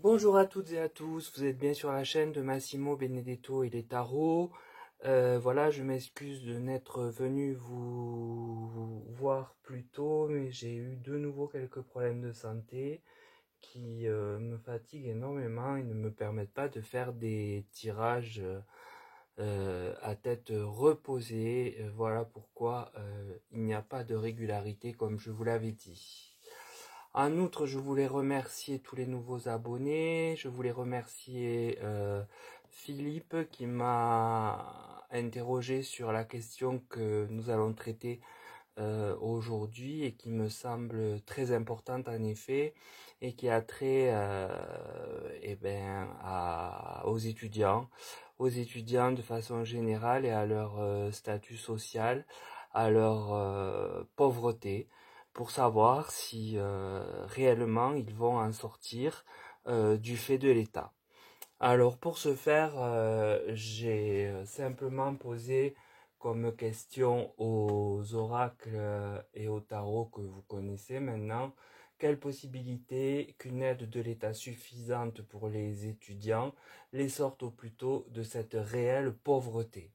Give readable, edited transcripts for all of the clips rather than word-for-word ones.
Bonjour à toutes et à tous, vous êtes bien sur la chaîne de Massimo Benedetto et les tarots. Voilà, je m'excuse de n'être venu vous voir plus tôt, mais j'ai eu de nouveau quelques problèmes de santé qui me fatiguent énormément et ne me permettent pas de faire des tirages à tête reposée. Voilà pourquoi il n'y a pas de régularité comme je vous l'avais dit. En outre, je voulais remercier tous les nouveaux abonnés. Je voulais remercier Philippe qui m'a interrogé sur la question que nous allons traiter aujourd'hui et qui me semble très importante en effet et qui a trait aux étudiants de façon générale et à leur statut social, à leur pauvreté, pour savoir si réellement ils vont en sortir du fait de l'État. Alors pour ce faire, j'ai simplement posé comme question aux oracles et aux tarots que vous connaissez maintenant, quelle possibilité qu'une aide de l'État suffisante pour les étudiants les sorte au plus tôt de cette réelle pauvreté.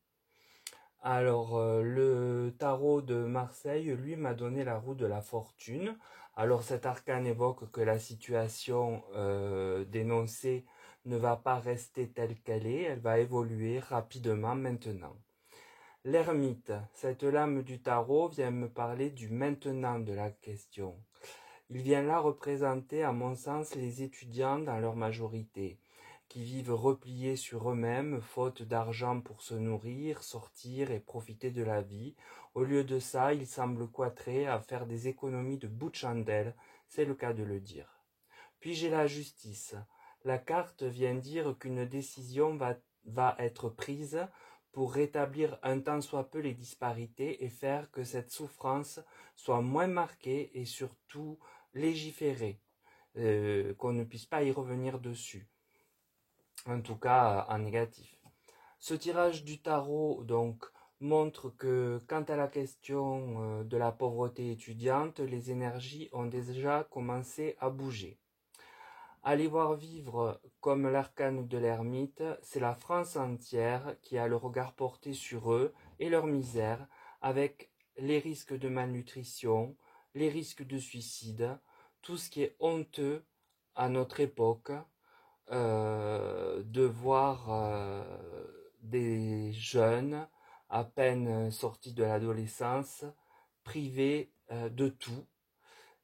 Alors, le tarot de Marseille, lui, m'a donné la roue de la fortune. Alors, cet arcane évoque que la situation dénoncée ne va pas rester telle qu'elle est, elle va évoluer rapidement maintenant. L'ermite, cette lame du tarot, vient me parler du maintenant de la question. Il vient là représenter, à mon sens, les étudiants dans leur majorité, qui vivent repliés sur eux-mêmes, faute d'argent pour se nourrir, sortir et profiter de la vie. Au lieu de ça, ils semblent cloîtrés à faire des économies de bout de chandelle, c'est le cas de le dire. Puis j'ai la justice. La carte vient dire qu'une décision va être prise pour rétablir un tant soit peu les disparités et faire que cette souffrance soit moins marquée et surtout légiférée, qu'on ne puisse pas y revenir dessus, en tout cas en négatif. Ce tirage du tarot donc montre que quant à la question de la pauvreté étudiante, les énergies ont déjà commencé à bouger. Aller voir vivre comme l'arcane de l'ermite, c'est la France entière qui a le regard porté sur eux et leur misère, avec les risques de malnutrition, les risques de suicide, tout ce qui est honteux à notre époque, de voir des jeunes à peine sortis de l'adolescence privés de tout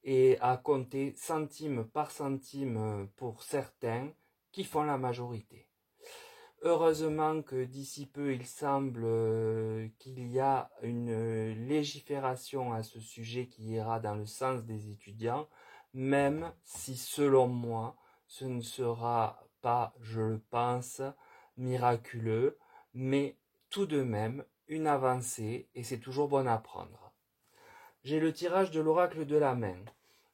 et à compter centime par centime pour certains qui font la majorité. Heureusement que d'ici peu il semble qu'il y a une légifération à ce sujet qui ira dans le sens des étudiants, même si selon moi ce ne sera pas, je le pense, miraculeux, mais tout de même une avancée et c'est toujours bon à prendre. J'ai le tirage de l'oracle de la main.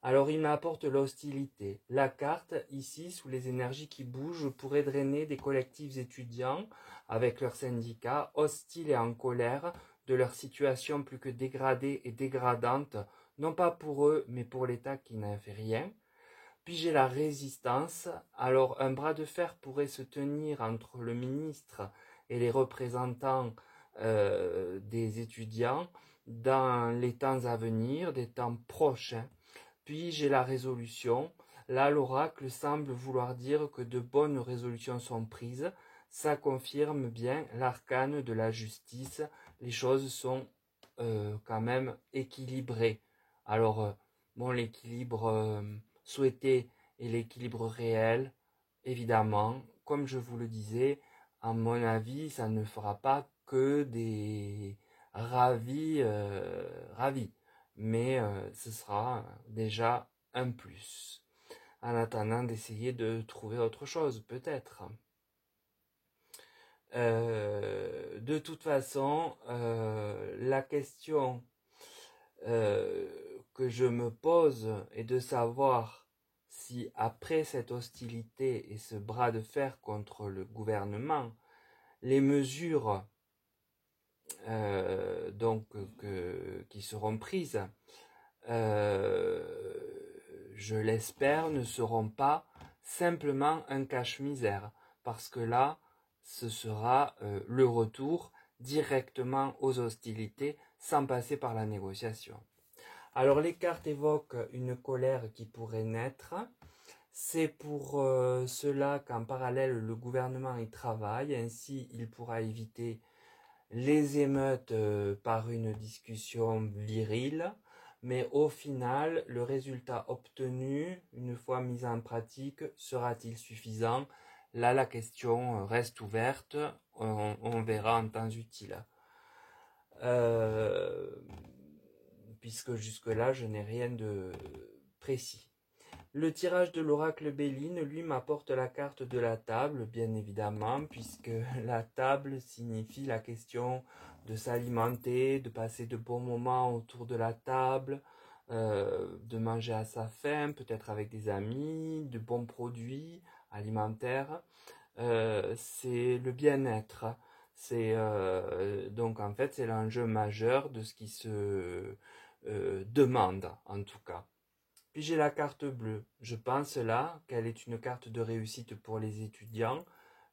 Alors il m'apporte l'hostilité. La carte, ici, sous les énergies qui bougent, pourrait drainer des collectifs étudiants, avec leurs syndicats, hostiles et en colère, de leur situation plus que dégradée et dégradante, non pas pour eux, mais pour l'État qui n'en fait rien. Puis j'ai la résistance. Alors un bras de fer pourrait se tenir entre le ministre et les représentants des étudiants dans les temps à venir, des temps proches. Puis j'ai la résolution. Là, l'oracle semble vouloir dire que de bonnes résolutions sont prises. Ça confirme bien l'arcane de la justice. Les choses sont quand même équilibrées. Alors, bon, l'équilibre souhaité et l'équilibre réel, évidemment, comme je vous le disais, à mon avis, ça ne fera pas que des ravis, mais ce sera déjà un plus. En attendant d'essayer de trouver autre chose, peut-être. De toute façon, la question que je me pose est de savoir si après cette hostilité et ce bras de fer contre le gouvernement, les mesures qui seront prises, je l'espère, ne seront pas simplement un cache-misère, parce que là, ce sera le retour directement aux hostilités sans passer par la négociation. Alors les cartes évoquent une colère qui pourrait naître. C'est pour cela qu'en parallèle le gouvernement y travaille, ainsi il pourra éviter les émeutes par une discussion virile, mais au final, le résultat obtenu, une fois mis en pratique, sera-t-il suffisant? Là, la question reste ouverte, on verra en temps utile. Puisque jusque-là, je n'ai rien de précis. Le tirage de l'oracle Béline, lui, m'apporte la carte de la table, bien évidemment, puisque la table signifie la question de s'alimenter, de passer de bons moments autour de la table, de manger à sa faim, peut-être avec des amis, de bons produits alimentaires. C'est le bien-être. Donc en fait c'est l'enjeu majeur de ce qui se demande en tout cas. Puis j'ai la carte bleue. Je pense là qu'elle est une carte de réussite pour les étudiants,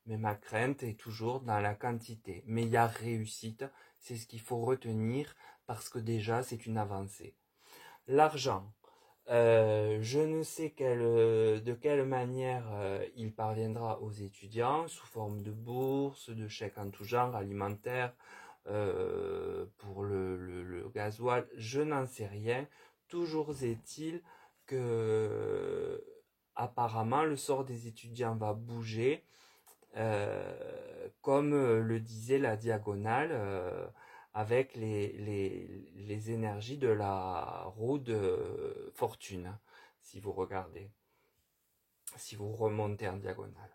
mais ma crainte est toujours dans la quantité. Mais il y a réussite, c'est ce qu'il faut retenir parce que déjà c'est une avancée. L'argent. Je ne sais de quelle manière il parviendra aux étudiants, sous forme de bourse, de chèques en tout genre, alimentaires, pour le gasoil, je n'en sais rien. Toujours est-il que apparemment le sort des étudiants va bouger, comme le disait la diagonale, avec les énergies de la roue de fortune, si vous regardez, si vous remontez en diagonale.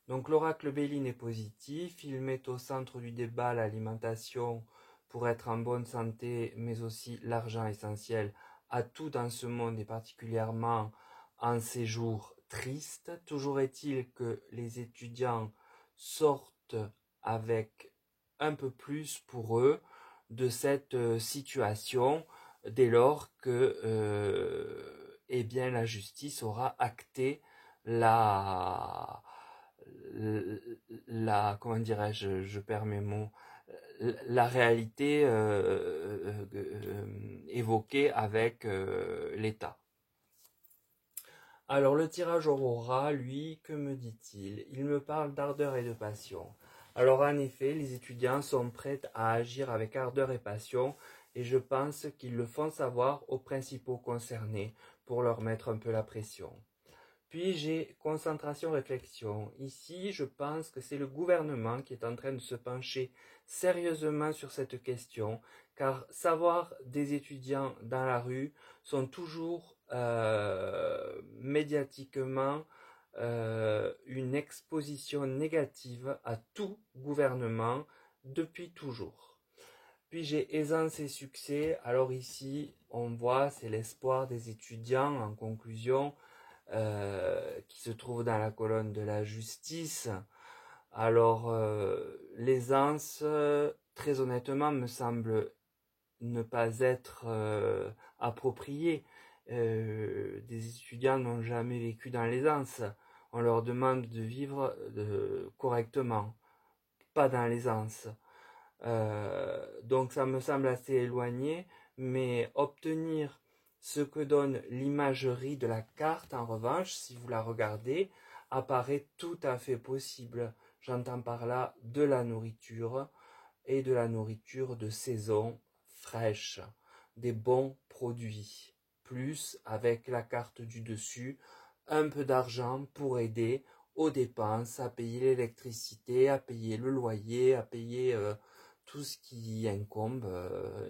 Donc l'oracle Béline est positif, il met au centre du débat l'alimentation pour être en bonne santé, mais aussi l'argent essentiel à tout dans ce monde et particulièrement en ces jours tristes. Toujours est-il que les étudiants sortent avec un peu plus pour eux de cette situation dès lors que eh bien, la justice aura acté comment dirais-je, je perds mes mots, la réalité évoquée avec l'État. Alors le tirage Aurora, lui, que me dit-il? Il me parle d'ardeur et de passion. Alors en effet, les étudiants sont prêts à agir avec ardeur et passion, et je pense qu'ils le font savoir aux principaux concernés pour leur mettre un peu la pression. Puis j'ai concentration-réflexion. Ici, je pense que c'est le gouvernement qui est en train de se pencher sérieusement sur cette question, car savoir des étudiants dans la rue sont toujours médiatiquement une exposition négative à tout gouvernement depuis toujours. Puis j'ai aisance et succès. Alors ici, on voit, c'est l'espoir des étudiants en conclusion, qui se trouve dans la colonne de la justice. Alors, l'aisance, très honnêtement, me semble ne pas être appropriée. Des étudiants n'ont jamais vécu dans l'aisance. On leur demande de vivre correctement, pas dans l'aisance. Donc ça me semble assez éloigné, mais obtenir ce que donne l'imagerie de la carte, en revanche, si vous la regardez, apparaît tout à fait possible. J'entends par là de la nourriture et de la nourriture de saison fraîche, des bons produits, plus avec la carte du dessus, un peu d'argent pour aider aux dépenses, à payer l'électricité, à payer le loyer, à payer tout ce qui incombe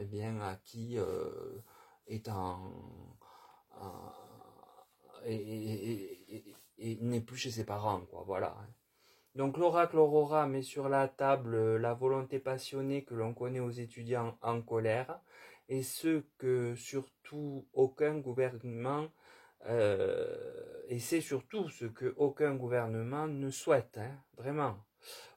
eh bien, à qui est et n'est plus chez ses parents, quoi, voilà. Donc l'oracle Aurora met sur la table la volonté passionnée que l'on connaît aux étudiants en colère, et ce que surtout aucun gouvernement et c'est surtout ce que aucun gouvernement ne souhaite, hein, vraiment.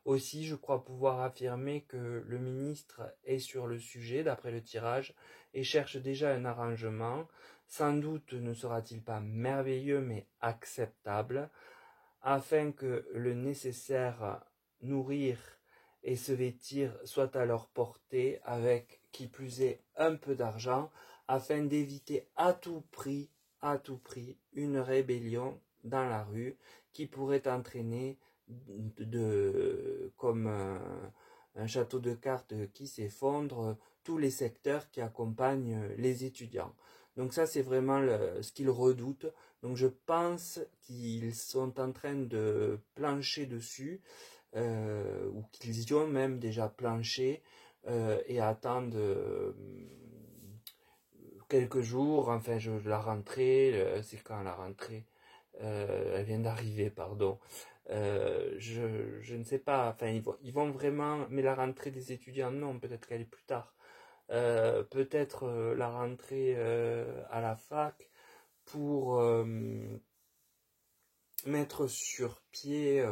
Aussi, je crois pouvoir affirmer que le ministre est sur le sujet, d'après le tirage, et cherche déjà un arrangement. Sans doute ne sera-t-il pas merveilleux, mais acceptable. afin que le nécessaire nourrir et se vêtir soit à leur portée, avec qui plus est un peu d'argent, afin d'éviter à tout prix, une rébellion dans la rue qui pourrait entraîner comme un château de cartes qui s'effondre, tous les secteurs qui accompagnent les étudiants. Donc ça, c'est vraiment ce qu'ils redoutent. Donc je pense qu'ils sont en train de plancher dessus, ou qu'ils y ont même déjà planché, et attendent quelques jours, enfin la rentrée, c'est quand la rentrée, elle vient d'arriver, pardon. Je ne sais pas, enfin ils vont vraiment, mais la rentrée des étudiants, non, peut-être qu'elle est plus tard. Peut-être la rentrée à la fac pour mettre sur pied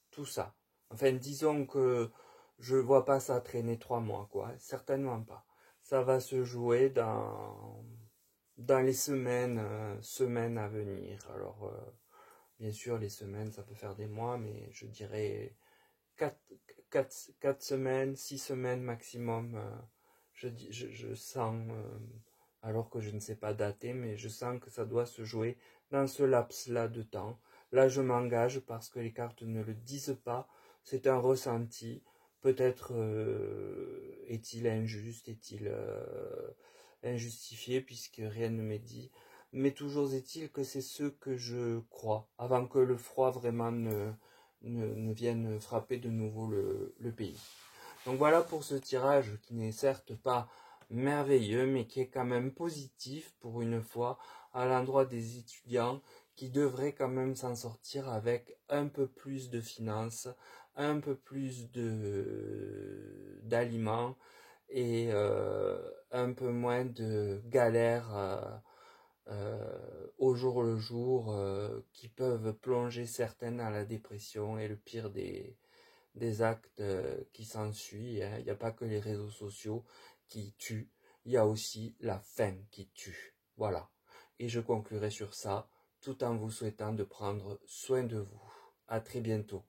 tout ça. Enfin, disons que je vois pas ça traîner 3 mois, quoi. Certainement pas. Ça va se jouer dans les semaines à venir. Alors, bien sûr, les semaines, ça peut faire des mois, mais je dirais 4 semaines, 6 semaines maximum. Je sens, alors que je ne sais pas dater, mais je sens que ça doit se jouer dans ce laps-là de temps. Là, je m'engage parce que les cartes ne le disent pas. C'est un ressenti. Peut-être est-il injuste, est-il injustifié, puisque rien ne m'est dit. Mais toujours est-il que c'est ce que je crois, avant que le froid vraiment ne vienne frapper de nouveau le pays. Donc voilà pour ce tirage qui n'est certes pas merveilleux, mais qui est quand même positif pour une fois à l'endroit des étudiants qui devraient quand même s'en sortir avec un peu plus de finances, un peu plus d'aliments et un peu moins de galères au jour le jour qui peuvent plonger certaines dans la dépression et le pire des actes qui s'ensuit. Hein. Il n'y a pas que les réseaux sociaux qui tuent, il y a aussi la faim qui tue. Voilà. Et je conclurai sur ça, tout en vous souhaitant de prendre soin de vous. À très bientôt.